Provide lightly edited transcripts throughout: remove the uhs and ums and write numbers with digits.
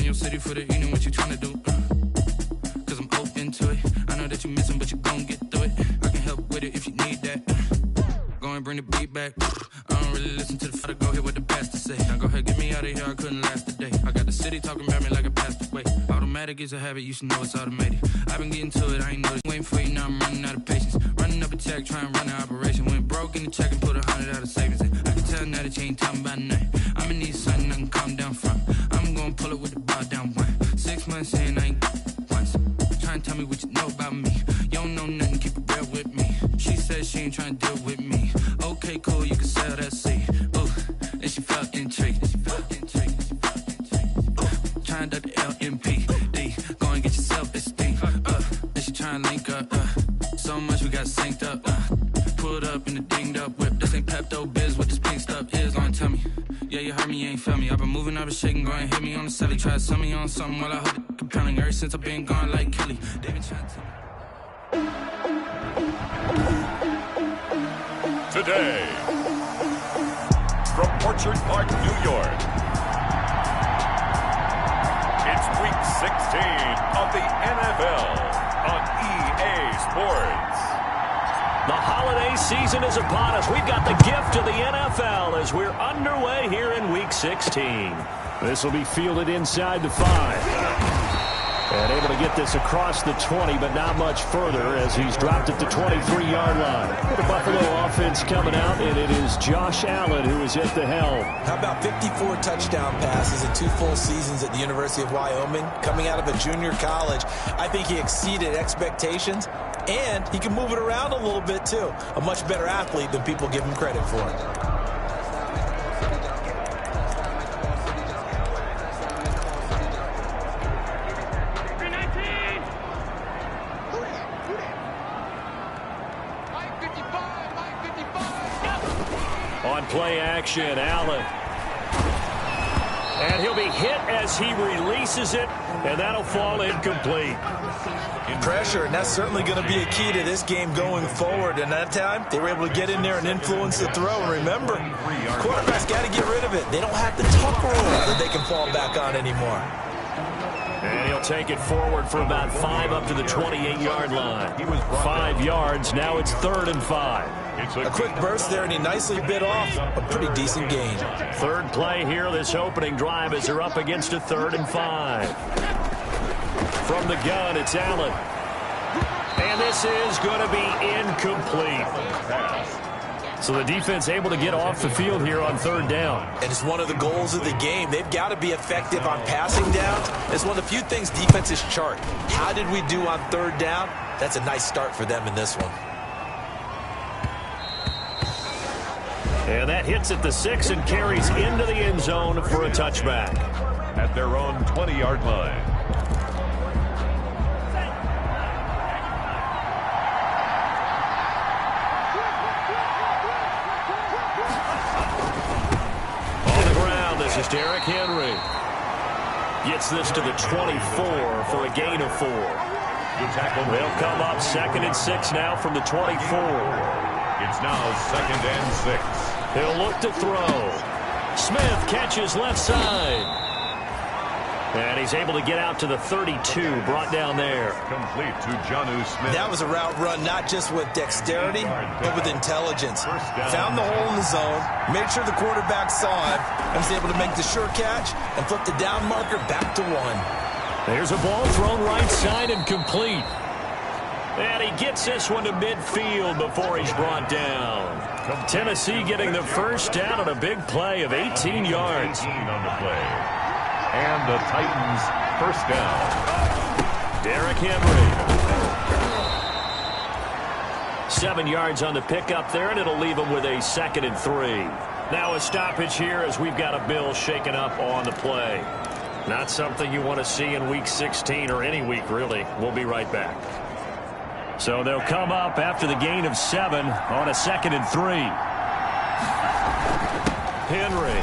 your city for the evening, what you tryna do? Cause I'm open to it. I know that you missing, but you gon' get through it. I can help with it if you need that. Go and bring the beat back. I don't really listen to the father, go hear what the pastor say. Now go ahead, get me out of here, I couldn't last a day. I got the city talking about me like a passed away. Automatic is a habit, you should know it's automated. I've been getting to it, I ain't noticed. Waiting for you, now I'm running out of patience. Running up a check, trying to run an operation. Went broke in the check and put 100 out of savings in. I can tell now that you ain't talking about nothing. I'ma need something I can calm down from. I'm gonna pull it with the bow down one. 6 months in, I ain't once. Trying to tell me what you know about me. You don't know nothing, keep it real with me. She said she ain't trying to deal with me. Okay, cool, you can sell that seed. Ooh, and she felt intrigued. Trying to the LMPD. Go and get yourself esteem. And she trying to link up. So much we got synced up. Pulled up in the dinged up whip. This ain't Pepto Biz, what this pink stuff is. Long tell me. Yeah, you heard me, you ain't felt me. I've been moving, I've been shaking, go and hit me on the celly. Try to sell me on something while I hold it compelling. Ever since I've been gone like Kelly. They been trying to tell me. Today, from Orchard Park, New York, it's week 16 of the NFL on EA Sports. The holiday season is upon us. We've got the gift of the NFL as we're underway here in week 16. This will be fielded inside the 5. And able to get this across the 20, but not much further as he's dropped at the 23-yard line. The Buffalo offense coming out, and it is Josh Allen who is at the helm. How about 54 touchdown passes in 2 full seasons at the University of Wyoming? Coming out of a junior college, I think he exceeded expectations, and he can move it around a little bit too. A much better athlete than people give him credit for. On play action, Allen. And he'll be hit as he releases it, and that'll fall incomplete. Pressure, and that's certainly going to be a key to this game going forward. And that time, they were able to get in there and influence the throw. And remember, quarterbacks got to get rid of it. They don't have the tuck rule that they can fall back on anymore. And he'll take it forward for about 5 up to the 28-yard line. 5 yards, now it's 3rd and 5. A quick burst there, and he nicely bit off a pretty decent gain. Third play here, this opening drive as they're up against a 3rd and 5. From the gun, it's Allen. And this is going to be incomplete. So the defense able to get off the field here on 3rd down. And it's one of the goals of the game. They've got to be effective on passing downs. It's one of the few things defenses chart. How did we do on 3rd down? That's a nice start for them in this one. And that hits at the 6 and carries into the end zone for a touchback. At their own 20-yard line. On the ground, this is Derrick Henry. Gets this to the 24 for a gain of 4. They'll come up 2nd and 6 now from the 24. It's now 2nd and 6. He'll look to throw. Smith catches left side. And he's able to get out to the 32, brought down there. Complete to Jonnu Smith. That was a route run, not just with dexterity, but with intelligence. Found the hole in the zone, made sure the quarterback saw him, and was able to make the sure catch and flip the down marker back to 1. There's a ball thrown right side and complete. And he gets this one to midfield before he's brought down. Tennessee getting the first down on a big play of 18 yards. 18 on the play. And the Titans first down. Derrick Henry. 7 yards on the pickup there, and it'll leave him with a 2nd and 3. Now a stoppage here as we've got a Bill shaken up on the play. Not something you want to see in week 16 or any week, really. We'll be right back. So they'll come up after the gain of 7 on a 2nd and 3. Henry.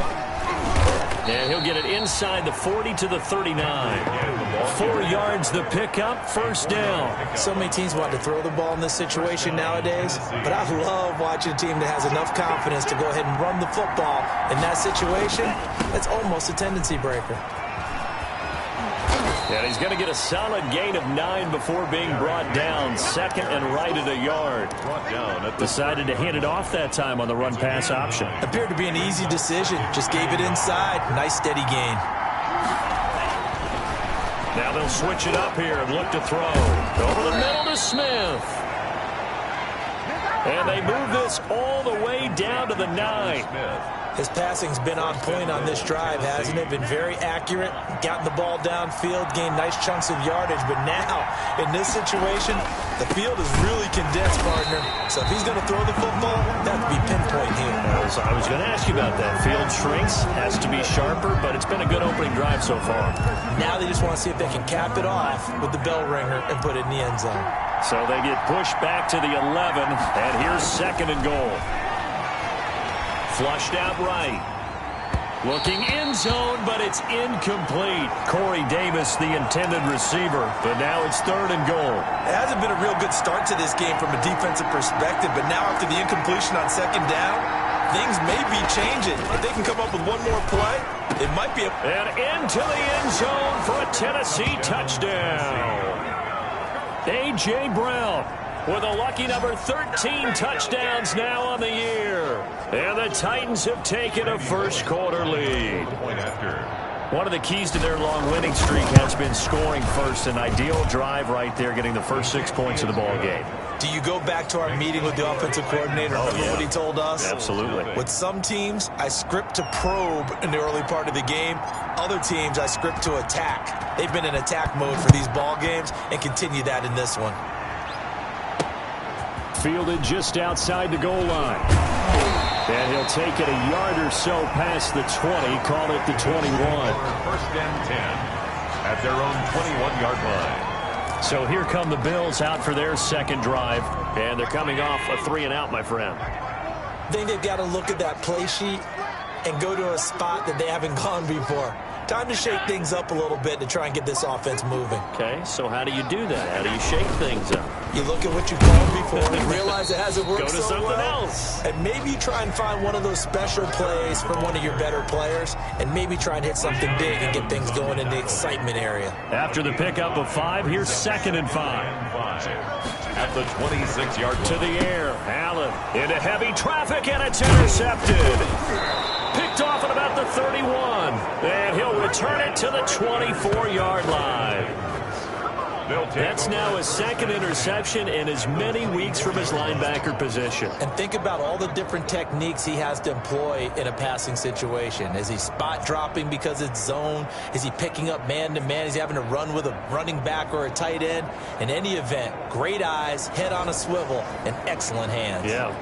And he'll get it inside the 40 to the 39. 4 yards the pickup, first down. So many teams want to throw the ball in this situation nowadays, but I love watching a team that has enough confidence to go ahead and run the football. In that situation, that's almost a tendency breaker. And he's going to get a solid gain of 9 before being brought down. Second and right at a yard. Decided to hand it off that time on the run-pass option. Appeared to be an easy decision. Just gave it inside. Nice steady gain. Now they'll switch it up here and look to throw. Over the middle to Smith. And they move this all the way down to the 9. His passing's been on point on this drive, hasn't it? Been very accurate, gotten the ball downfield, gained nice chunks of yardage. But now, in this situation, the field is really condensed, partner. So if he's going to throw the football, that would be pinpoint here. I was going to ask you about that. Field shrinks, has to be sharper, but it's been a good opening drive so far. Now they just want to see if they can cap it off with the bell ringer and put it in the end zone. So they get pushed back to the 11, and here's second and goal. Flushed out right. Looking end zone, but it's incomplete. Corey Davis, the intended receiver, but now it's third and goal. It hasn't been a real good start to this game from a defensive perspective, but now after the incompletion on second down, things may be changing. If they can come up with one more play, it might be And into the end zone for a Tennessee touchdown. A.J. Brown with a lucky number 13 touchdowns now on the year. And the Titans have taken a first-quarter lead. One of the keys to their long winning streak has been scoring first. An ideal drive right there, getting the first 6 points of the ball game. Do you go back to our meeting with the offensive coordinator? Remember what he told us? Absolutely. With some teams, I script to probe in the early part of the game. Other teams, I script to attack. They've been in attack mode for these ball games and continue that in this one. Fielded just outside the goal line. And he'll take it a yard or so past the 20, call it the 21. First and 10 at their own 21-yard line. So here come the Bills out for their second drive, and they're coming off a 3-and-out, my friend. I think they've got to look at that play sheet and go to a spot that they haven't gone before. Time to shake things up a little bit to try and get this offense moving. Okay, so how do you do that? How do you shake things up? You look at what you called before and realize it hasn't worked Go to so something well. else. And maybe try and find one of those special plays from one of your better players and maybe try and hit something big and get things going in the excitement area. After the pickup of 5, here's second and 5. At the 26-yard line. To the air, Allen into heavy traffic, and it's intercepted. Picked off at about the 31, and he'll return it to the 24-yard line. That's now his second interception in as many weeks from his linebacker position. And think about all the different techniques he has to employ in a passing situation. Is he spot dropping because it's zone? Is he picking up man-to-man? Is he having to run with a running back or a tight end? In any event, great eyes, head on a swivel, and excellent hands. Yeah.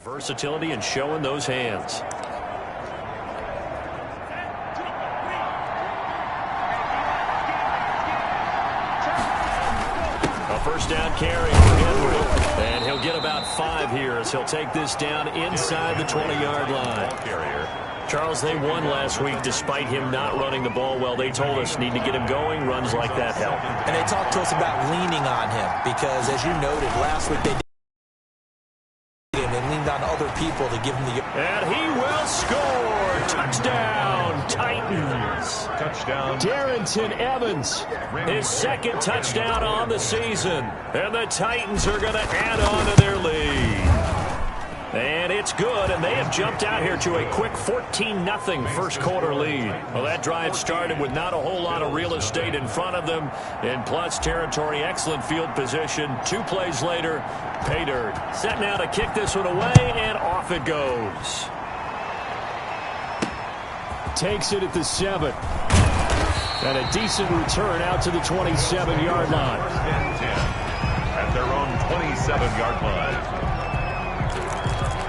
Versatility and showing those hands. A first down carry for Henry. And he'll get about 5 here as he'll take this down inside the 20-yard line. Carrier Charles, they won last week despite him not running the ball well. They told us need to get him going. Runs like that help. And they talked to us about leaning on him because, as you noted, last week they leaned on other people to give him the... And he will score! Touchdown, Titans! Touchdown. Darrington Evans, his second touchdown on the season. And the Titans are going to add on to their lead. And it's good, and they have jumped out here to a quick 14-0 first quarter lead. Well, that drive started with not a whole lot of real estate in front of them. In plus territory, excellent field position. 2 plays later, pay dirt. Set now to kick this one away, and off it goes. Takes it at the 7. And a decent return out to the 27-yard line. First and 10 at their own 27-yard line.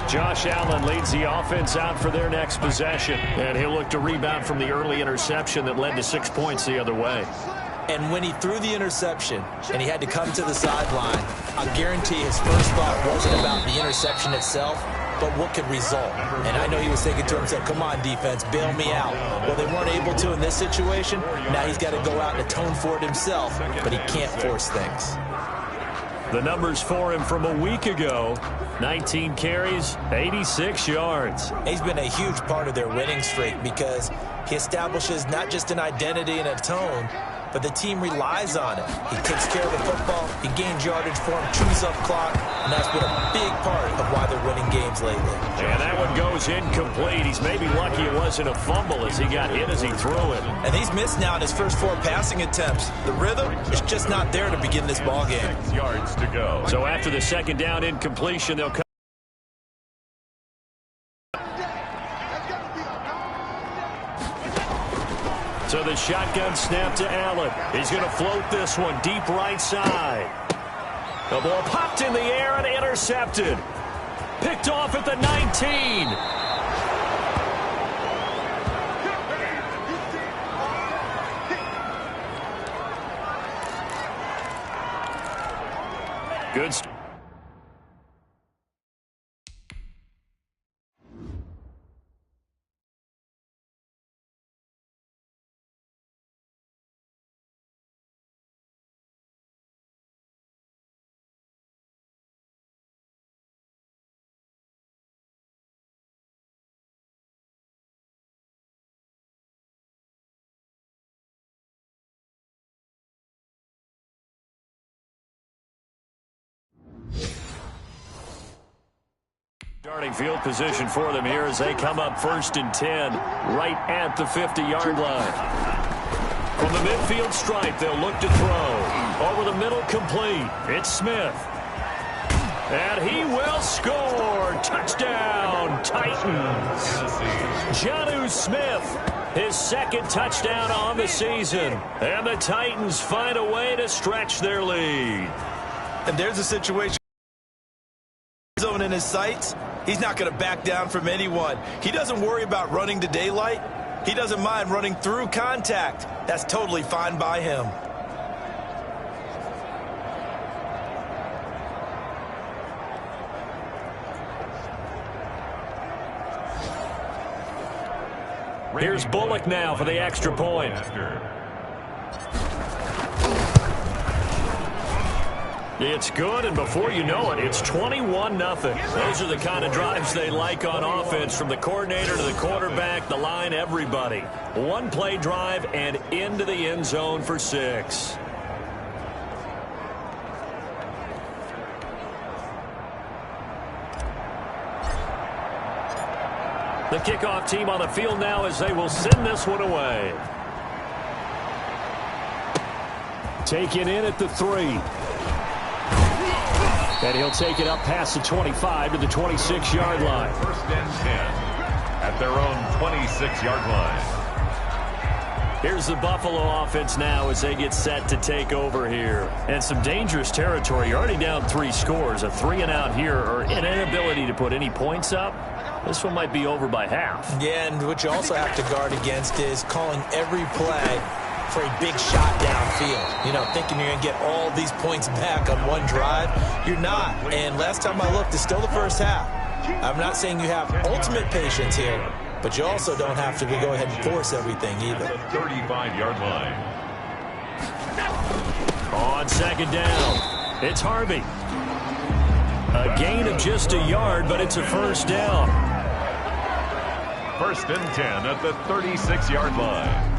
Josh Allen leads the offense out for their next possession. And he'll look to rebound from the early interception that led to 6 points the other way. And when he threw the interception and he had to come to the sideline, I guarantee his first thought wasn't about the interception itself, but what could result. And I know he was thinking to himself, come on, defense, bail me out. Well, they weren't able to in this situation. Now he's got to go out and atone for it himself, but he can't force things. The numbers for him from a week ago, 19 carries, 86 yards. He's been a huge part of their winning streak because he establishes not just an identity and a tone, but the team relies on it. He takes care of the football, he gains yardage for him, chews up clock, and that's been a big part of why they're winning games lately. And that one goes incomplete. He's maybe lucky it wasn't a fumble as he got hit as he threw it. And he's missed now in his first 4 passing attempts. The rhythm is just not there to begin this ball game. 6 yards to go. So after the second down incompletion, they'll come. So the shotgun snap to Allen. He's going to float this one deep right side. The ball popped in the air and intercepted. Picked off at the 19. Good start. Starting field position for them here as they come up 1st and 10 right at the 50-yard line. From the midfield stripe, they'll look to throw. Over the middle, complete. It's Smith. And he will score. Touchdown, Titans. Jonnu Smith, his second touchdown on the season. And the Titans find a way to stretch their lead. And there's a situation. Zone in his sights. He's not going to back down from anyone. He doesn't worry about running to daylight. He doesn't mind running through contact. That's totally fine by him. Here's Bullock now for the extra point. It's good, and before you know it, it's 21-0. Those are the kind of drives they like on offense, from the coordinator to the quarterback, the line, everybody. One-play drive and into the end zone for 6. The kickoff team on the field now as they will send this one away. Taken in at the 3. And he'll take it up past the 25 to the 26-yard line. 1st and 10 at their own 26-yard line. Here's the Buffalo offense now as they get set to take over here. And some dangerous territory. You're already down 3 scores. A 3-and-out here, or an inability to put any points up. This one might be over by half. Yeah, and what you also have to guard against is calling every play for a big shot downfield. You know, thinking you're going to get all these points back on one drive. You're not. And last time I looked, it's still the first half. I'm not saying you have ultimate patience here, but you also don't have to go ahead and force everything either. 35-yard line. On second down, it's Harvey. A gain of just a yard, but it's a first down. First and 10 at the 36-yard line.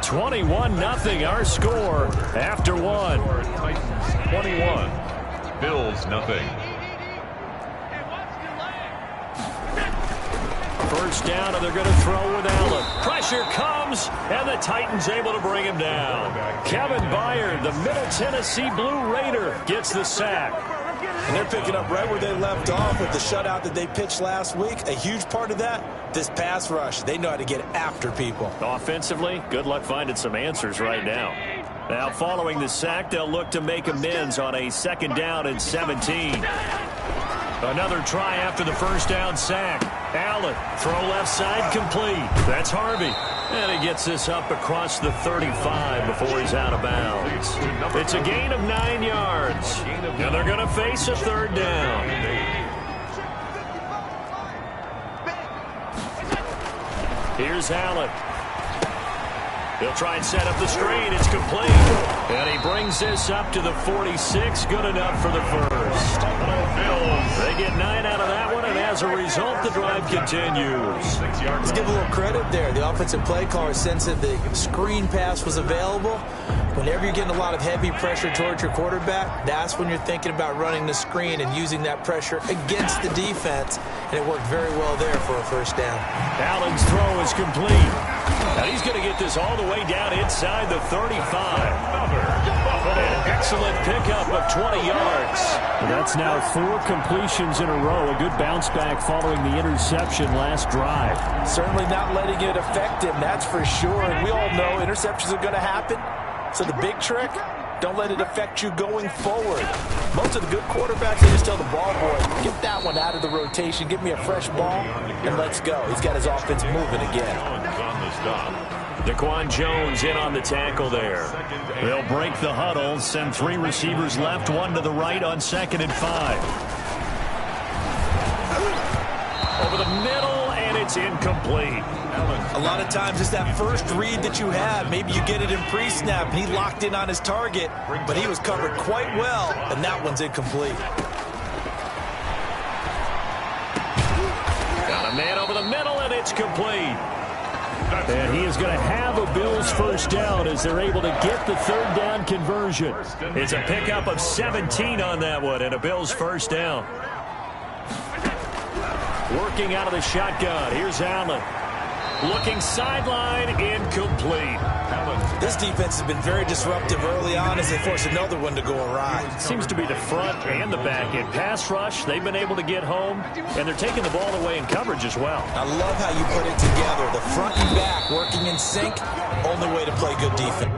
21-0 our score after one. Titans 21, Bills nothing. First down, and they're going to throw with Allen. Pressure comes, and the Titans able to bring him down. Kevin Byard, the Middle Tennessee Blue Raider, gets the sack. And they're picking up right where they left off with the shutout that they pitched last week. A huge part of that, this pass rush. They know how to get after people. Offensively, good luck finding some answers right now. Now, following the sack, they'll look to make amends on a second down and 17. Another try after the first down sack. Allen, throw left side, complete. That's Harvey. And he gets this up across the 35 before he's out of bounds. It's a gain of 9 yards. And they're going to face a third down. Here's Allen. He'll try and set up the screen. It's complete. And he brings this up to the 46. Good enough for the first. They get 9 out of that one, and as a result, the drive continues. Let's give a little credit there. The offensive play caller sensed that the screen pass was available. Whenever you're getting a lot of heavy pressure towards your quarterback, that's when you're thinking about running the screen and using that pressure against the defense. And it worked very well there for a first down. Allen's throw is complete. Now he's going to get this all the way down inside the 35. An excellent pickup of 20 yards. That's now 4 completions in a row. A good bounce back following the interception last drive. Certainly not letting it affect him, that's for sure. And we all know interceptions are going to happen. So the big trick, don't let it affect you going forward. Most of the good quarterbacks, they just tell the ball boy, get that one out of the rotation, give me a fresh ball, and let's go. He's got his offense moving again. Daquan Jones in on the tackle there. They'll break the huddle, send 3 receivers left, 1 to the right on 2nd and 5. Over the middle, and it's incomplete. A lot of times it's that first read that you have. Maybe you get it in pre-snap, and he locked in on his target, but he was covered quite well, and that one's incomplete. Got a man over the middle, and it's complete. And he is going to have a Bills first down as they're able to get the third down conversion. It's a pickup of 17 on that one and a Bills first down. Working out of the shotgun. Here's Allen. Looking sideline, incomplete. This defense has been very disruptive early on as they force another one to go awry. Seems to be the front and the back end. Pass rush, they've been able to get home, and they're taking the ball away in coverage as well. I love how you put it together. The front and back working in sync, only way to play good defense.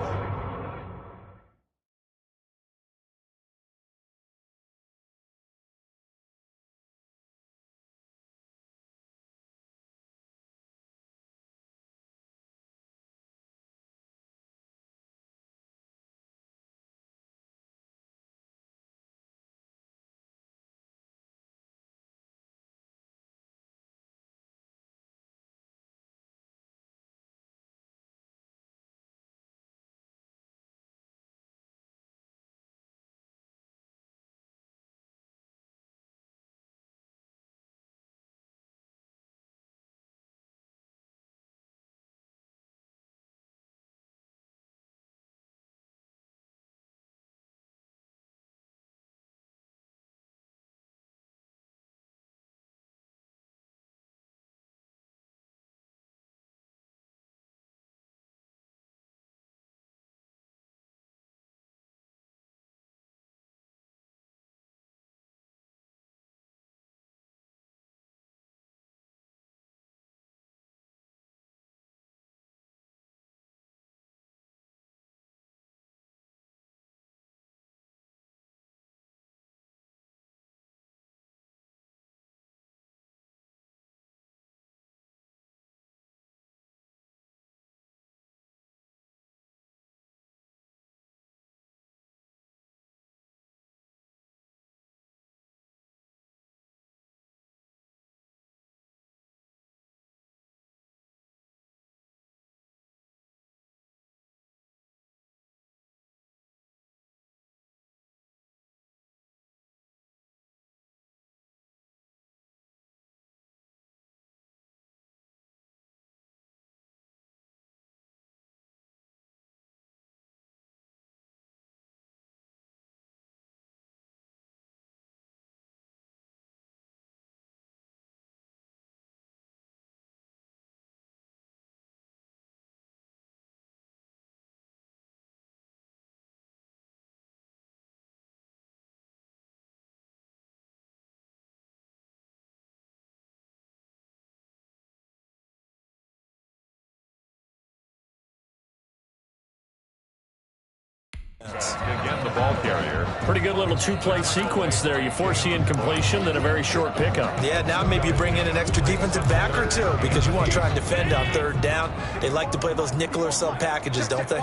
Again, the ball carrier. Pretty good little two-play sequence there. You force the incompletion, then a very short pickup. Yeah, now maybe you bring in an extra defensive back or two because you want to try and defend on third down. They like to play those nickel or sub packages, don't they?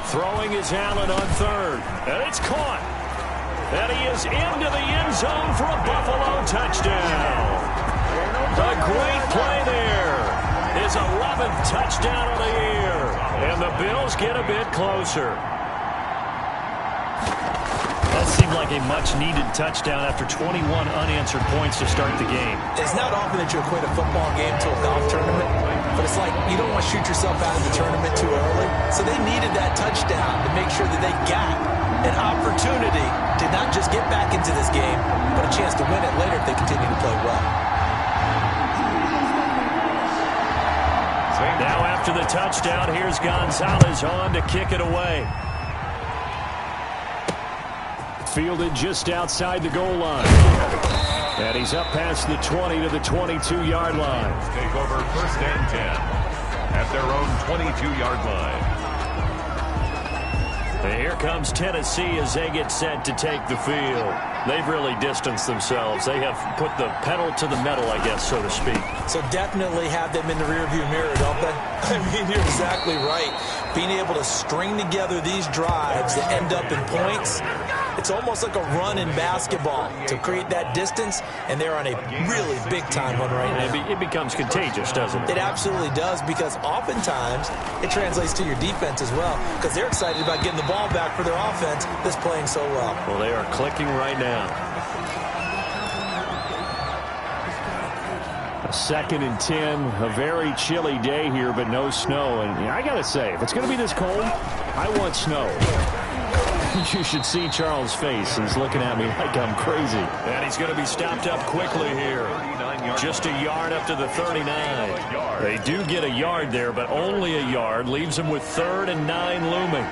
Throwing is Allen on third. And it's caught. And he is into the end zone for a Buffalo touchdown. A great play there. His 11th touchdown of the year. And the Bills get a bit closer. That seemed like a much-needed touchdown after 21 unanswered points to start the game. It's not often that you equate a football game to a golf tournament, but it's like you don't want to shoot yourself out of the tournament too early. So they needed that touchdown to make sure that they got an opportunity to not just get back into this game, but a chance to win it later if they continue to play well. Now after the touchdown, here's Gonzalez on to kick it away. Fielded just outside the goal line. And he's up past the 20 to the 22-yard line. Take over 1st and 10 at their own 22-yard line. And here comes Tennessee as they get set to take the field. They've really distanced themselves. They have put the pedal to the metal, I guess, so to speak. So definitely have them in the rearview mirror, don't they? I mean, you're exactly right. Being able to string together these drives that end up in points, it's almost like a run in basketball to create that distance, and they're on a really big-time one right now. It becomes contagious, doesn't it? It absolutely does, because oftentimes it translates to your defense as well, because they're excited about getting the ball back for their offense that's playing so well. Well, they are clicking right now. A 2nd and 10, a very chilly day here, but no snow. And I got to say, if it's going to be this cold, I want snow. You should see Charles' face. He's looking at me like I'm crazy. And he's going to be stopped up quickly here. Just a yard up to the 39. They do get a yard there, but only a yard. Leaves them with 3rd and 9 looming.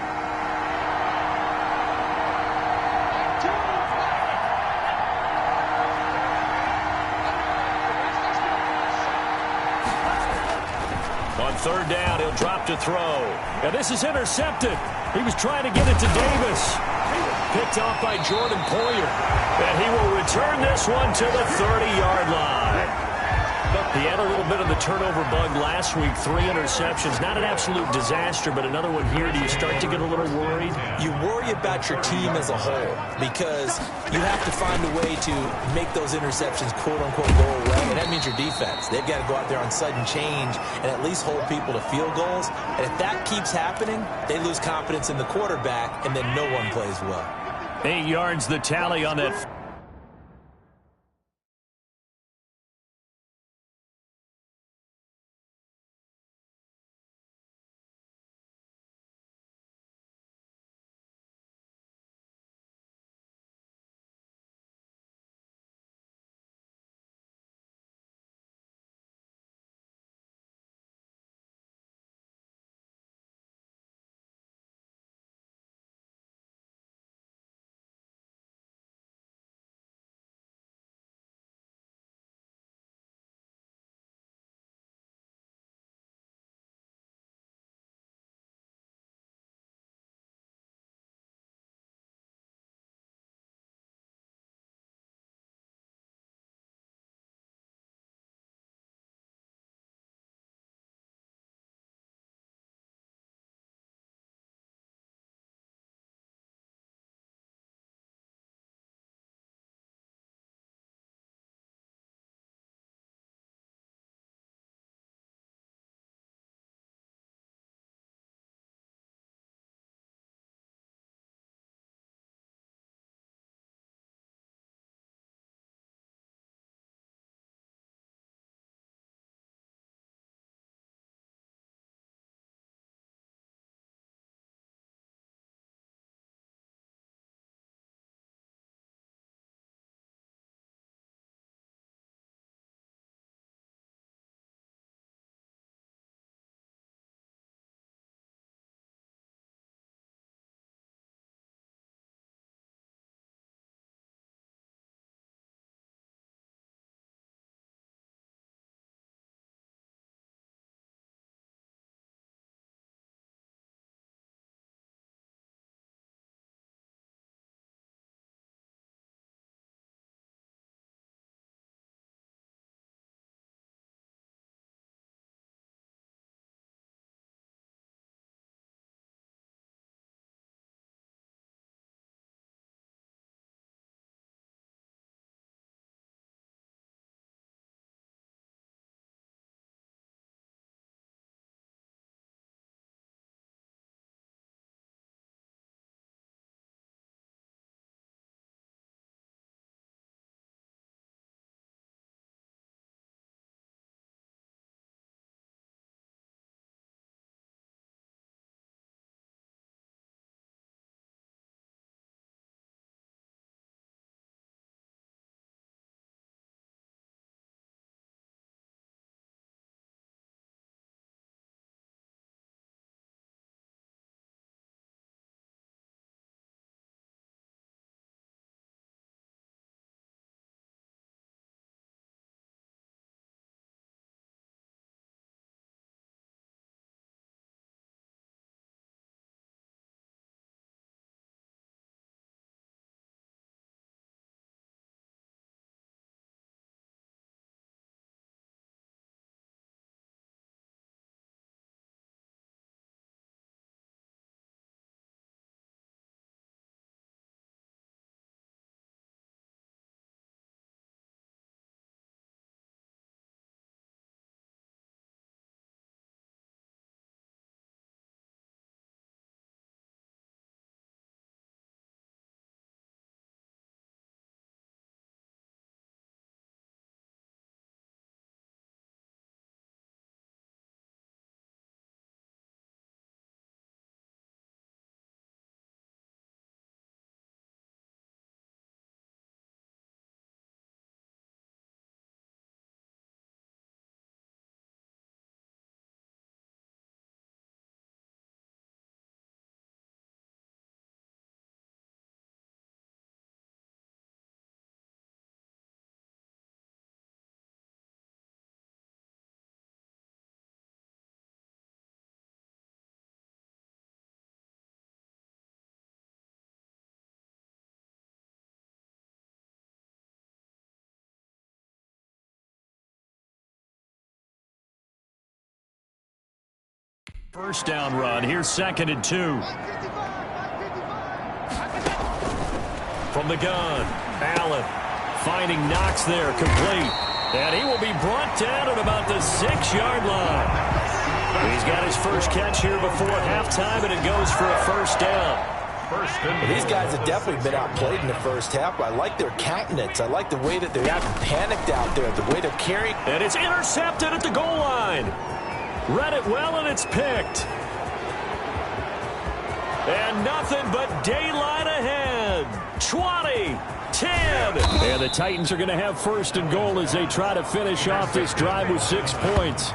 On 3rd down, he'll drop to throw. And this is intercepted. He was trying to get it to Davis. Picked off by Jordan Poyer. And he will return this one to the 30-yard line. He had a little bit of the turnover bug last week. 3 interceptions. Not an absolute disaster, but another one here. Do you start to get a little worried? You worry about your team as a whole because you have to find a way to make those interceptions, quote-unquote, go away. And that means your defense. They've got to go out there on sudden change and at least hold people to field goals. And if that keeps happening, they lose confidence in the quarterback, and then no one plays well. 8 yards the tally on that. First down run. Here's 2nd and 2. From the gun, Allen finding Knox there, complete. And he will be brought down at about the 6-yard line. He's got his first catch here before halftime, and it goes for a first down. These guys have definitely been outplayed in the first half. I like their countenance. I like the way that they're acting panicked out there, the way they're carrying. And it's intercepted at the goal line. Read it well, and it's picked. And nothing but daylight ahead. 20, 10. And the Titans are going to have 1st and goal as they try to finish off this drive with 6 points.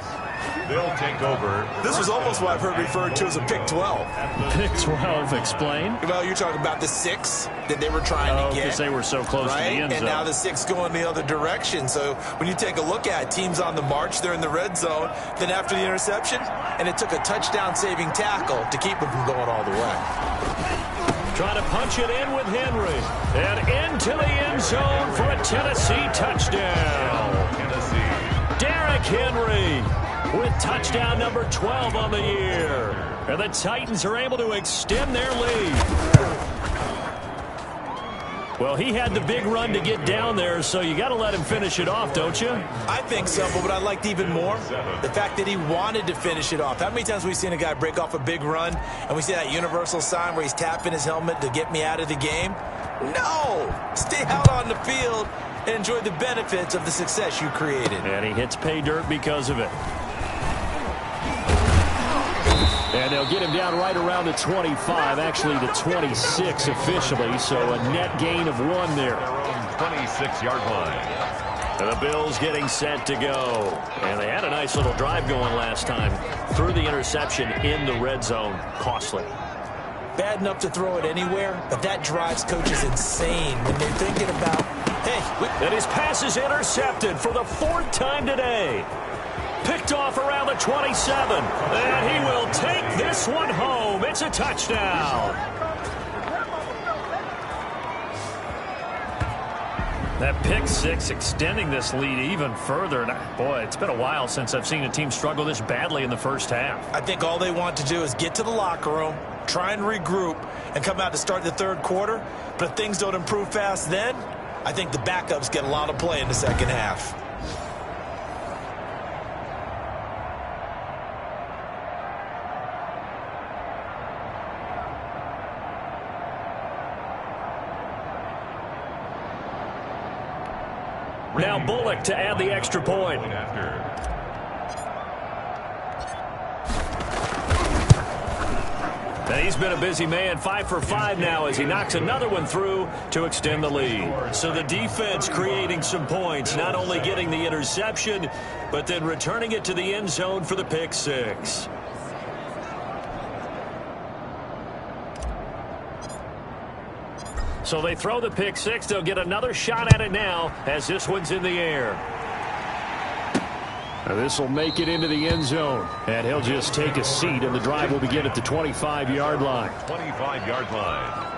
They'll take over. This was almost what I've heard referred to as a pick 12. Pick 12, explain. Well, you're talking about the 6 that they were trying to get. Because they were so close to the end zone. And now the 6 going the other direction. So when you take a look at it, teams on the march, they're in the red zone. Then after the interception, and it took a touchdown-saving tackle to keep them from going all the way. Trying to punch it in with Henry. And into the end zone for a Tennessee touchdown. Derrick Henry with touchdown number 12 on the year. And the Titans are able to extend their lead. Well, he had the big run to get down there, so you got to let him finish it off, don't you? I think so, but what I liked even more, the fact that he wanted to finish it off. How many times have we seen a guy break off a big run, and we see that universal sign where he's tapping his helmet to get me out of the game? No! Stay out on the field and enjoy the benefits of the success you created. And he hits pay dirt because of it. And they'll get him down right around the 25, actually the 26 officially, so a net gain of 1 there. 26-yard line. And the Bills getting set to go. And they had a nice little drive going last time. Threw the interception in the red zone. Costly. Bad enough to throw it anywhere, but that drives coaches insane when they're thinking about, hey. And his pass is intercepted for the 4th time today. Picked off around the 27. And he will take this one home. It's a touchdown. That pick 6 extending this lead even further. And boy, it's been a while since I've seen a team struggle this badly in the first half. I think all they want to do is get to the locker room, try and regroup, and come out to start the 3rd quarter. But if things don't improve fast then, I think the backups get a lot of play in the second half. Now Bullock to add the extra point. And he's been a busy man, 5 for 5 now as he knocks another one through to extend the lead. So the defense creating some points, not only getting the interception, but then returning it to the end zone for the pick 6. So they throw the pick 6. They'll get another shot at it now as this one's in the air. Now this will make it into the end zone. And he'll just take a seat, and the drive will begin at the 25-yard line. 25-yard line.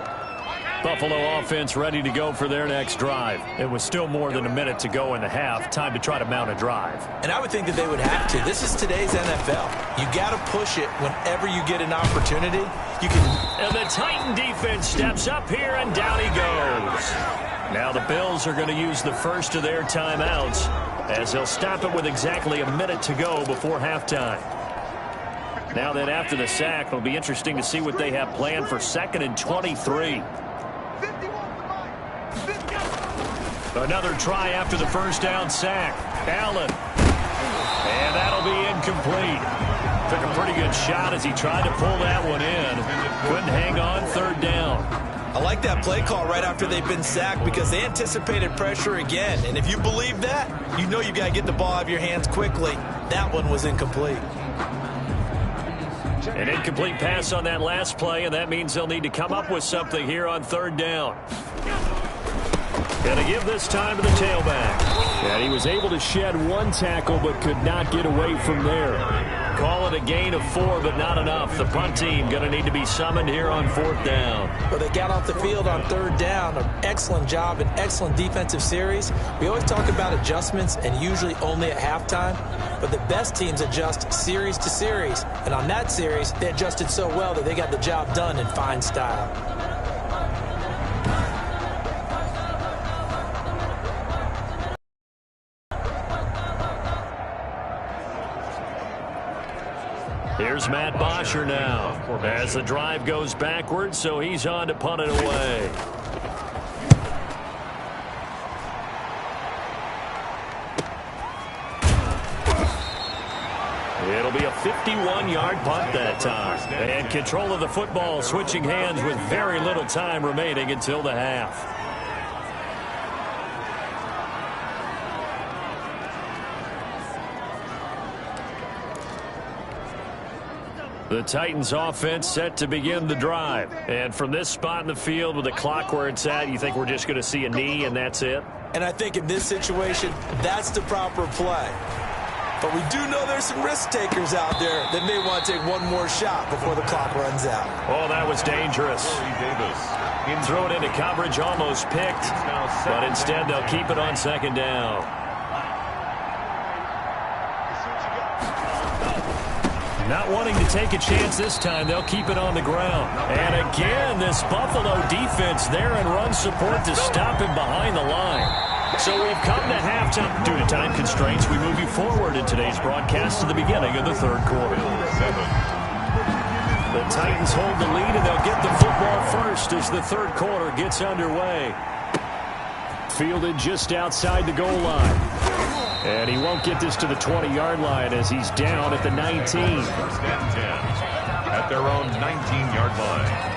Buffalo offense ready to go for their next drive. It was still more than a minute to go in the half. Time to try to mount a drive. And I would think that they would have to. This is today's NFL. You got to push it whenever you get an opportunity. You can. And the Titan defense steps up here, and down he goes. Now the Bills are going to use the first of their timeouts as they'll stop it with exactly a minute to go before halftime. Now then, after the sack, it'll be interesting to see what they have planned for 2nd and 23. Another try after the first down sack. Allen. And that'll be incomplete. Took a pretty good shot as he tried to pull that one in. Couldn't hang on, 3rd down. I like that play call right after they've been sacked because they anticipated pressure again. And if you believe that, you know you got to get the ball out of your hands quickly. That one was incomplete. An incomplete pass on that last play, and that means they'll need to come up with something here on 3rd down. Going to give this time to the tailback. And he was able to shed one tackle but could not get away from there. call it a gain of 4, but not enough. The punt team going to need to be summoned here on 4th down. Well, they got off the field on 3rd down. An excellent job, an excellent defensive series. We always talk about adjustments, and usually only at halftime. But the best teams adjust series to series. And on that series, they adjusted so well that they got the job done in fine style. Here's Matt Bosher now as the drive goes backwards, so he's on to punt it away. It'll be a 51-yard punt that time. And control of the football switching hands with very little time remaining until the half. The Titans offense set to begin the drive. And from this spot in the field with the clock where it's at, you think we're just going to see a knee and that's it? And I think in this situation, that's the proper play. But we do know there's some risk takers out there that may want to take one more shot before the clock runs out. Oh, that was dangerous. Throw it into coverage, almost picked. But instead, they'll keep it on 2nd down. Not wanting to take a chance this time, they'll keep it on the ground. And again, this Buffalo defense there in run support to stop him behind the line. So we've come to halftime. Due to time constraints, we move you forward in today's broadcast to the beginning of the 3rd quarter. The Titans hold the lead, and they'll get the football first as the 3rd quarter gets underway. Fielded just outside the goal line. And he won't get this to the 20-yard line as he's down at the 19. 1st and 10 at their own 19-yard line.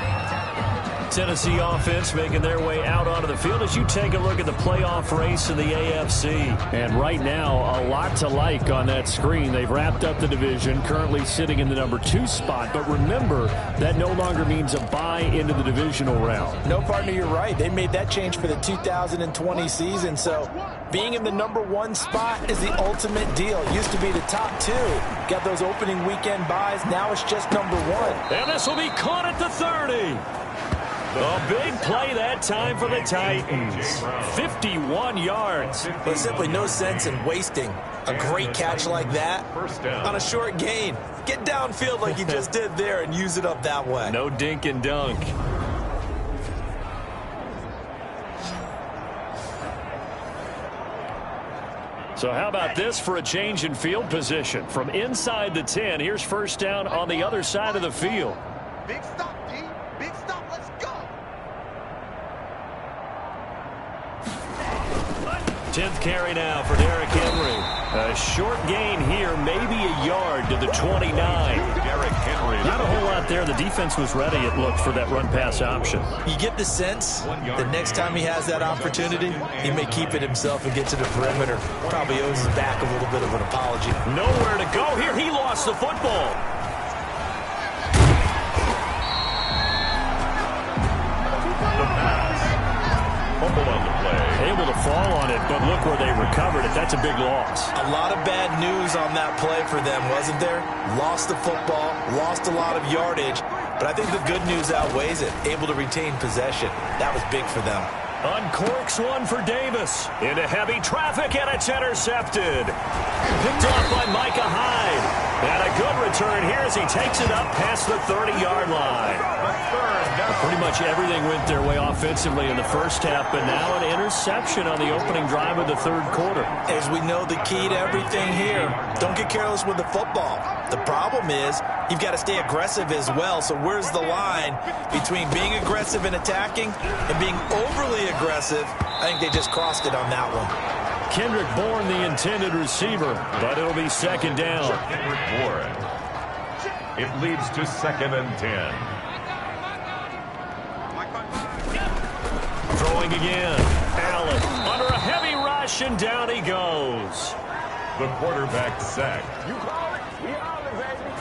Tennessee offense making their way out onto the field as you take a look at the playoff race in the AFC. And right now, a lot to like on that screen. They've wrapped up the division, currently sitting in the number 2 spot. But remember, that no longer means a bye into the divisional round. No, partner, you're right. They made that change for the 2020 season. So being in the number 1 spot is the ultimate deal. It used to be the top 2. Got those opening weekend buys. Now it's just number 1. And this will be caught at the 30. A big play that time for the Titans. 51 yards. There's simply no sense in wasting a great catch like that on a short gain. Get downfield like you just did there and use it up that way. No dink and dunk. So how about this for a change in field position? From inside the 10, here's 1st down on the other side of the field. Big stop, D. Big stop. Let's go. 10th carry now for Derrick Henry. A short gain here, maybe a yard to the 29. Derrick Henry. Not a whole lot there. The defense was ready, it looked, for that run-pass option. You get the sense the next time he has that opportunity, he may keep it himself and get to the perimeter. Probably owes his back a little bit of an apology. Nowhere to go here. He lost the football. Fumbled on the play. Able to fall on it, but look where they recovered it. That's a big loss. A lot of bad news on that play for them, wasn't there? Lost the football, lost a lot of yardage, but I think the good news outweighs it. Able to retain possession. That was big for them. Uncorks one for Davis. Into heavy traffic, and it's intercepted. Picked off by Micah Hyde. And a good return here as he takes it up past the 30-yard line. Pretty much everything went their way offensively in the first half, but now an interception on the opening drive of the 3rd quarter. As we know, the key to everything here, don't get careless with the football. The problem is you've got to stay aggressive as well. So where's the line between being aggressive and attacking and being overly aggressive? I think they just crossed it on that one. Kendrick Bourne, the intended receiver, but it'll be 2nd down. Kendrick Bourne. It leads to 2nd and 10. Throwing again. Allen under a heavy rush, and down he goes. The quarterback sacked. You call it? We call it, baby.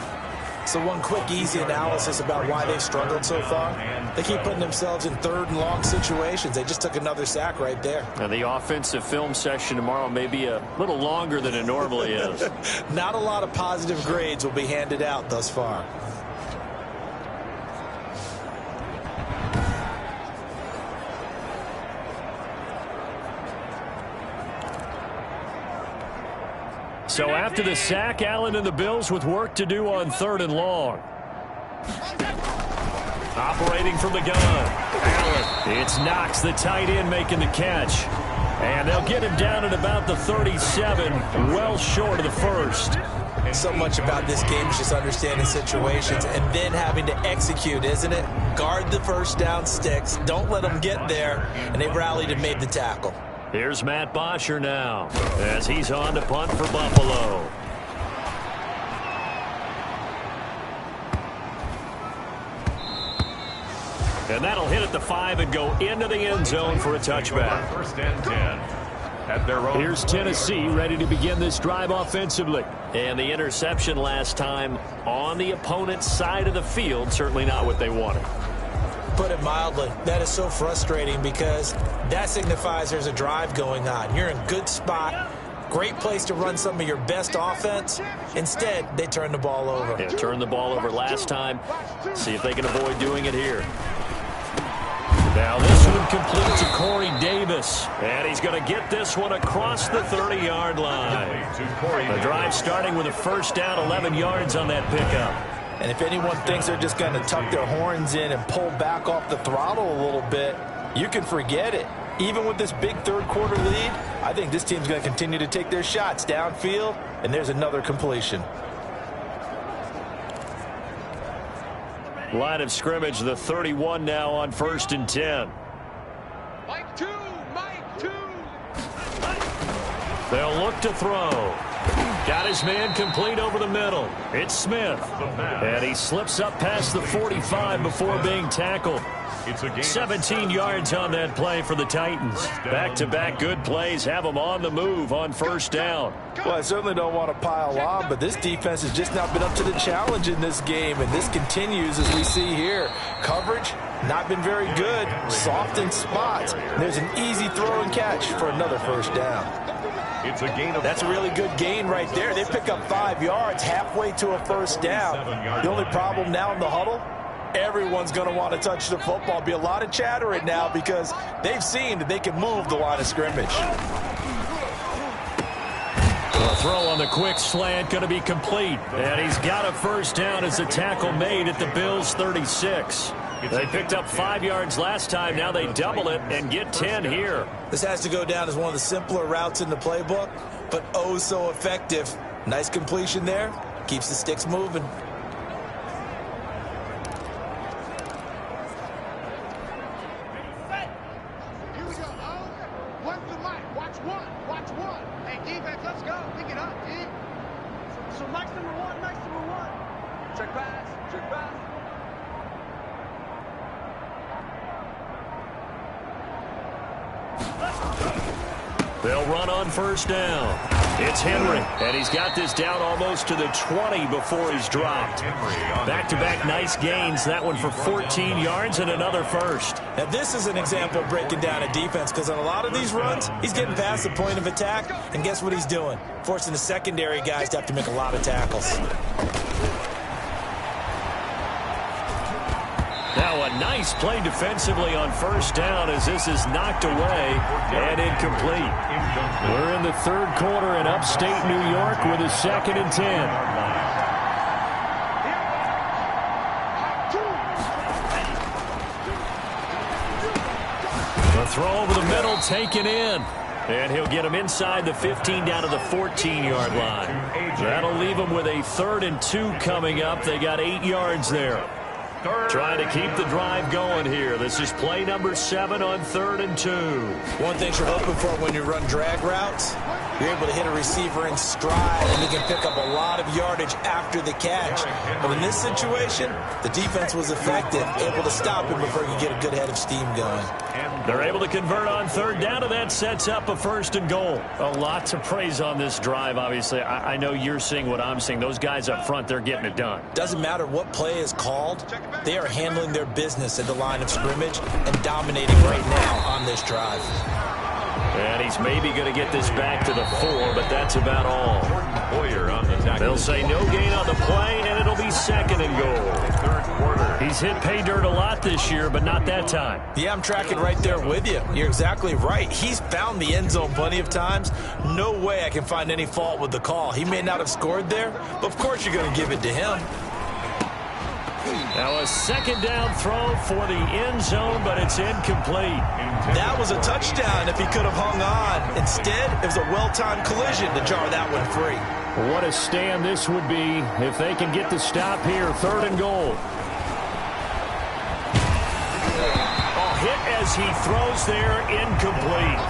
So one quick, easy analysis about why they've struggled so far. They keep putting themselves in third and long situations. They just took another sack right there. Now the offensive film session tomorrow may be a little longer than it normally is. Not a lot of positive grades will be handed out thus far. So after the sack, Allen and the Bills with work to do on 3rd and long. Operating from the gun. Allen. It's Knox, the tight end, making the catch. And they'll get him down at about the 37, well short of the first. So much about this game is just understanding situations and then having to execute, isn't it? Guard the first down sticks. Don't let them get there. And they rallied and made the tackle. Here's Matt Bosher now as he's on to punt for Buffalo. And that'll hit at the 5 and go into the end zone for a touchback. 1st and 10. At their own. Here's Tennessee ready to begin this drive offensively. And the interception last time on the opponent's side of the field, certainly not what they wanted. Put it mildly, that is so frustrating because that signifies there's a drive going on. You're in a good spot, great place to run some of your best offense. Instead, they turn the ball over. They turned the ball over last time. See if they can avoid doing it here. Now this one complete to Corey Davis. And he's going to get this one across the 30-yard line. The drive starting with a first down, 11 yards on that pickup. And if anyone thinks they're just going to tuck their horns in and pull back off the throttle a little bit, you can forget it. Even with this big third-quarter lead, I think this team's going to continue to take their shots downfield, and there's another completion. Line of scrimmage, the 31 now on 1st and 10. Mike 2, Mike 2. They'll look to throw. Got his man complete over the middle. It's Smith. And he slips up past the 45 before being tackled. 17 yards on that play for the Titans. Back-to-back good plays have them on the move on 1st down. Well, I certainly don't want to pile on, but this defense has just not been up to the challenge in this game, and this continues as we see here. Coverage, not been very good. Soft in spots. There's an easy throw and catch for another 1st down. It's a gain of That's a really good gain right there. They pick up 5 yards halfway to a 1st down. The only problem now in the huddle, everyone's going to want to touch the football. Be a lot of chatter right now because they've seen that they can move the line of scrimmage. The throw on the quick slant going to be complete. And he's got a 1st down as a tackle made at the Bills' 36. They picked up 5 yards last time. Now they double it and get 10 here. This has to go down as one of the simpler routes in the playbook, but oh so effective. Nice completion there. Keeps the sticks moving. Here we go. One to Mike. Watch one. Watch one. Hey, defense, let's go. Pick it up, D. So Mike's number one. Mike's number one. Check pass. Check pass. They'll run on 1st down. It's Henry, and he's got this down almost to the 20 before he's dropped. Back-to-back nice gains, that one for 14 yards and another 1st. Now this is an example of breaking down a defense because on a lot of these runs, he's getting past the point of attack, and guess what he's doing? Forcing the secondary guys to have to make a lot of tackles. Now a nice play defensively on 1st down as this is knocked away and incomplete. We're in the 3rd quarter in upstate New York with a 2nd and 10. The throw over the middle taken in. And he'll get him inside the 15 down to the 14-yard line. That'll leave him with a 3rd and 2 coming up. They got 8 yards there. Trying to keep the drive going here. This is play number 7 on 3rd and 2. One thing you're hoping for when you run drag routes, you're able to hit a receiver in stride and he can pick up a lot of yardage after the catch. But in this situation, the defense was effective, able to stop him before you get a good head of steam going. They're able to convert on third down, and that sets up a 1st and goal. A lot to praise on this drive, obviously. I know you're seeing what I'm seeing. Those guys up front, they're getting it done. Doesn't matter what play is called. They are handling their business at the line of scrimmage and dominating right now on this drive. And he's maybe going to get this back to the 4, but that's about all. They'll say no gain on the play, and it'll be 2nd and goal. Third quarter. He's hit pay dirt a lot this year, but not that time. Yeah, I'm tracking right there with you. You're exactly right. He's found the end zone plenty of times. No way I can find any fault with the call. He may not have scored there, but of course you're going to give it to him. Now a 2nd down throw for the end zone, but it's incomplete. That was a touchdown if he could have hung on. Instead, it was a well-timed collision to jar that one free. What a stand this would be if they can get the stop here. 3rd and goal. A hit as he throws there, incomplete.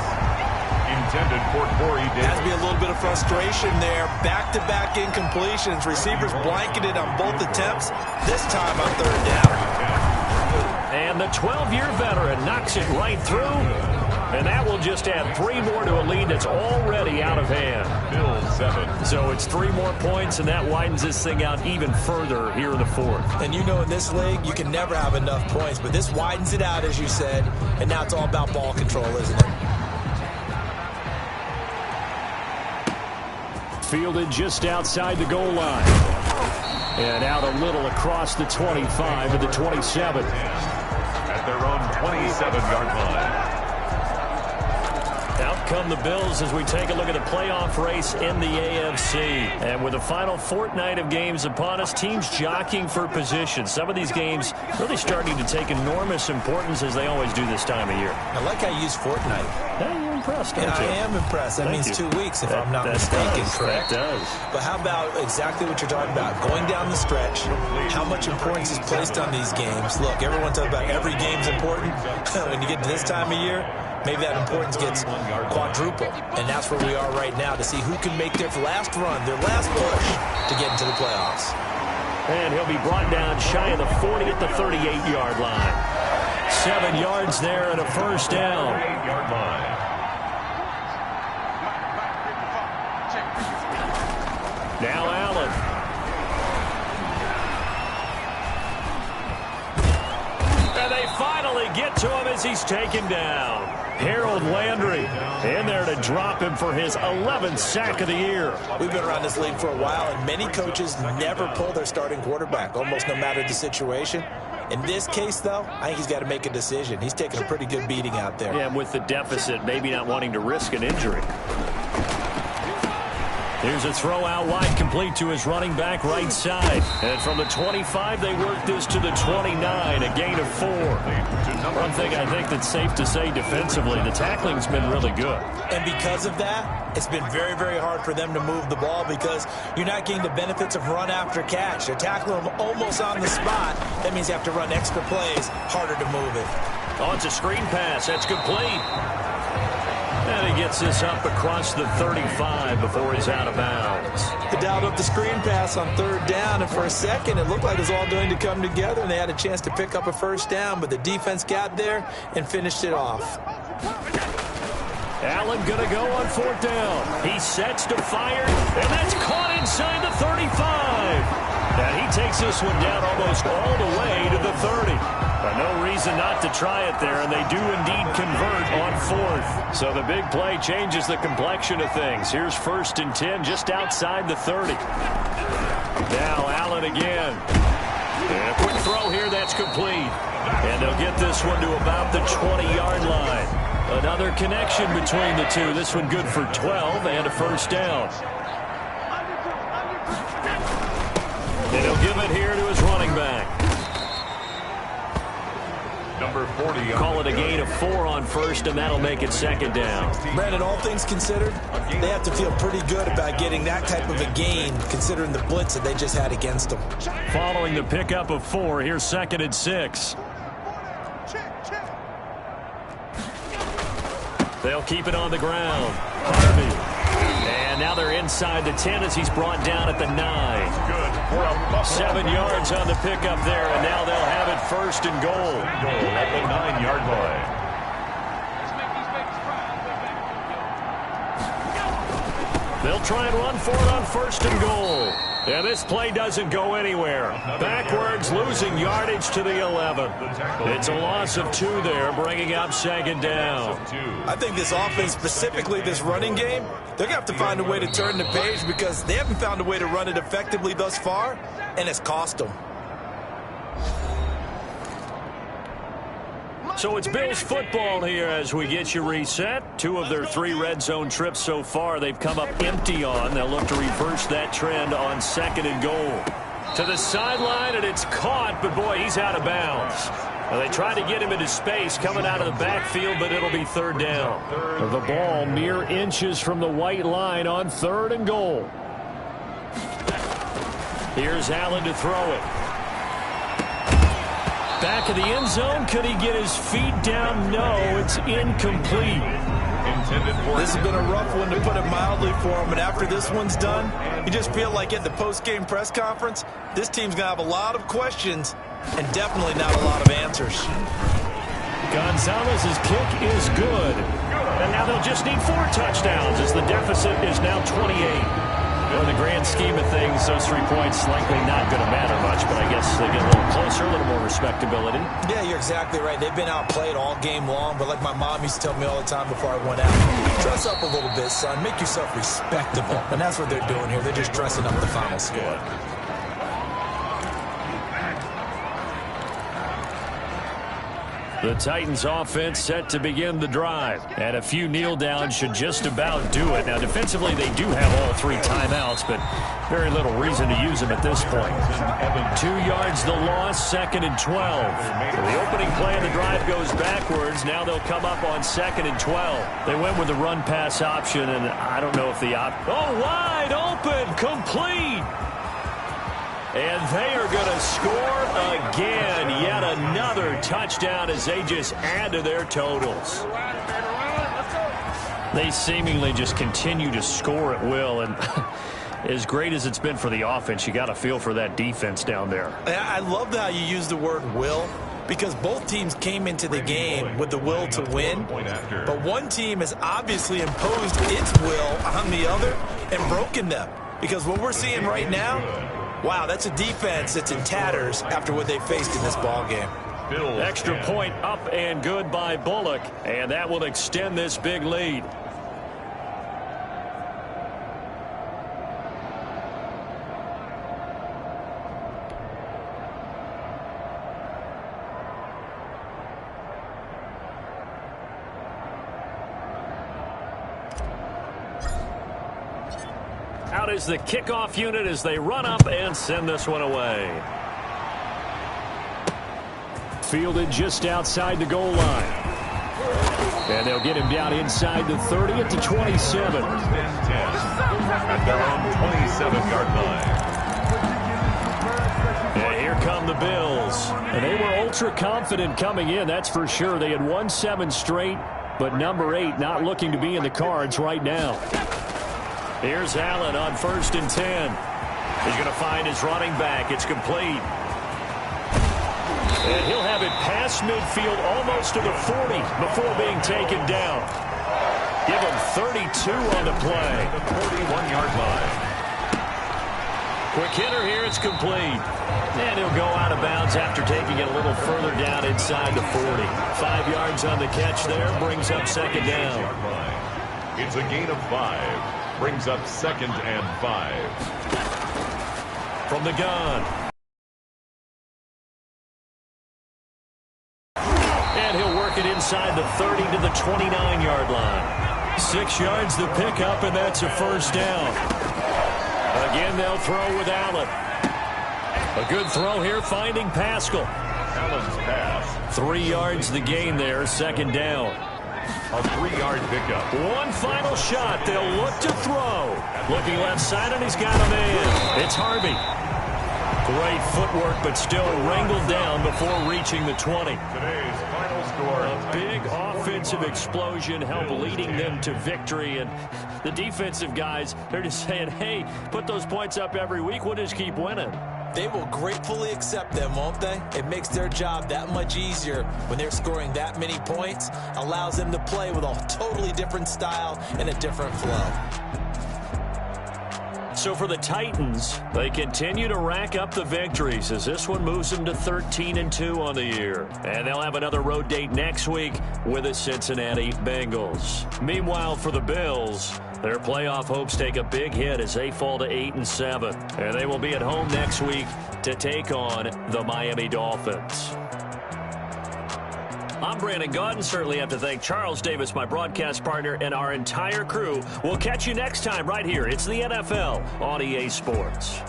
Intended for Corey Davis. Has to be a little bit of frustration there. Back-to-back incompletions. Receivers blanketed on both attempts. This time on 3rd down. And the 12-year veteran knocks it right through. And that will just add 3 more to a lead that's already out of hand. Bill 7. So it's 3 more points, and that widens this thing out even further here in the 4th. And you know in this league, you can never have enough points. But this widens it out, as you said. And now it's all about ball control, isn't it? Fielded just outside the goal line. And out a little across the 25 to the 27. At their own 27-yard line. Out come the Bills as we take a look at the playoff race in the AFC. And with the final fortnight of games upon us, teams jockeying for position. Some of these games really starting to take enormous importance as they always do this time of year. I like how you use fortnight. Hey, you're impressed, aren't you? I am impressed. That means 2 weeks, if I'm not mistaken, correct? That does. But how about exactly what you're talking about? Going down the stretch, how much importance is placed on these games? Look, everyone talks about every game's important. When you get to this time of year, maybe that importance gets quadrupled. And that's where we are right now to see who can make their last run, their last push to get into the playoffs. And he'll be brought down shy of the 40 at the 38-yard line. 7 yards there and a 1st down. 8-yard line. Now Allen. And they finally get to him as he's taken down. Harold Landry in there to drop him for his 11th sack of the year. We've been around this league for a while, and many coaches never pull their starting quarterback, almost no matter the situation. In this case, though, I think he's got to make a decision. He's taking a pretty good beating out there. Yeah, and with the deficit, maybe not wanting to risk an injury. Here's a throw out wide, complete to his running back right side. And from the 25, they work this to the 29, a gain of 4. One thing I think that's safe to say defensively, the tackling's been really good. And because of that, it's been very, very hard for them to move the ball because you're not getting the benefits of run after catch. They're tackling them almost on the spot. That means you have to run extra plays, harder to move it. Oh, it's a screen pass. That's complete. And he gets this up across the 35 before he's out of bounds. They dialed up the screen pass on 3rd down, and for a second it looked like it was all going to come together, and they had a chance to pick up a 1st down, but the defense got there and finished it off. Allen going to go on 4th down. He sets to fire, and that's caught inside the 35. And he takes this one down almost all the way to the 30. But no reason not to try it there, and they do indeed convert on 4th. So the big play changes the complexion of things. Here's 1st and 10 just outside the 30. Now Allen again. And a quick throw here, that's complete. And they'll get this one to about the 20-yard line. Another connection between the two. This one good for 12 and a 1st down. And he'll give it here to his running back. Number 40. Call it a gain of 4 on 1st, and that'll make it 2nd down. Brandon, all things considered, they have to feel pretty good about getting that type of a gain, considering the blitz that they just had against them. Following the pickup of 4, here's 2nd and 6. They'll keep it on the ground. Harvey. And now they're inside the 10 as he's brought down at the 9. Good for a 7 yards on the pickup there, and now they'll have it 1st and goal. At the 9-yard line. They'll try and run for it on 1st and goal. And this play doesn't go anywhere. Backwards, losing yardage to the 11. It's a loss of 2 there, bringing up 2nd down. I think this offense, specifically this running game, they're going to have to find a way to turn the page because they haven't found a way to run it effectively thus far, and it's cost them. So it's Bills football here as we get you reset. 2 of their 3 red zone trips so far they've come up empty on. They'll look to reverse that trend on 2nd and goal. To the sideline, and it's caught, but boy, he's out of bounds. Well, they tried to get him into space coming out of the backfield, but it'll be 3rd down. The ball mere inches from the white line on 3rd and goal. Here's Allen to throw it. Back of the end zone. Could he get his feet down? No, it's incomplete. This has been a rough one, to put it mildly, for him. And after this one's done, you just feel like at the post-game press conference, this team's going to have a lot of questions and definitely not a lot of answers. Gonzalez's kick is good. And now they'll just need 4 touchdowns as the deficit is now 28. In the grand scheme of things, those 3 points likely not going to matter much, but I guess they get a little closer, a little more respectability. Yeah, you're exactly right. They've been outplayed all game long, but like my mom used to tell me all the time before I went out, dress up a little bit, son. Make yourself respectable. And that's what they're doing here. They're just dressing up the final score. The Titans offense set to begin the drive. And a few kneel downs should just about do it. Now, defensively, they do have all 3 timeouts, but very little reason to use them at this point. 2 yards the loss, 2nd and 12. So the opening play of the drive goes backwards. Now they'll come up on 2nd and 12. They went with the run-pass option, and I don't know if the wide open, complete. And they are going to score again. Yet another touchdown as they just add to their totals. They seemingly just continue to score at will. And as great as it's been for the offense, you got to feel for that defense down there. I love how you use the word will, because both teams came into the game with the will to win. But one team has obviously imposed its will on the other and broken them. Because what we're seeing right now, wow, that's a defense that's in tatters after what they faced in this ballgame. Extra point up and good by Bullock, and that will extend this big lead. Out is the kickoff unit as they run up and send this one away. Fielded just outside the goal line. And they'll get him down inside the 30 at the 27. At their own 27-yard line. And here come the Bills. And they were ultra confident coming in, that's for sure. They had won 7 straight, but number 8 not looking to be in the cards right now. Here's Allen on 1st and 10. He's going to find his running back. It's complete. And he'll have it past midfield almost to the 40 before being taken down. Give him 32 on the play. The 41-yard line. Quick hitter here. It's complete. And he'll go out of bounds after taking it a little further down inside the 40. 5 yards on the catch there. Brings up 2nd down. It's a gain of 5. Brings up 2nd and 5. From the gun. And he'll work it inside the 30 to the 29-yard line. 6 yards the pickup, and that's a 1st down. Again, they'll throw with Allen. A good throw here, finding Pascal. Allen's pass. 3 yards the gain there, 2nd down. A 3-yard pickup. One final shot. They'll look to throw. Looking left side, and he's got a man. It's Harvey. Great footwork, but still wrangled down before reaching the 20. Today's final score. A big offensive explosion helped leading them to victory. And the defensive guys, they're just saying, hey, put those points up every week. We'll just keep winning. They will gratefully accept them, won't they? It makes their job that much easier when they're scoring that many points. Allows them to play with a totally different style and a different flow. So for the Titans, they continue to rack up the victories as this one moves them to 13-2 on the year. And they'll have another road date next week with the Cincinnati Bengals. Meanwhile, for the Bills, their playoff hopes take a big hit as they fall to 8-7. And they will be at home next week to take on the Miami Dolphins. I'm Brandon Gaudin. Certainly have to thank Charles Davis, my broadcast partner, and our entire crew. We'll catch you next time right here. It's the NFL on EA Sports.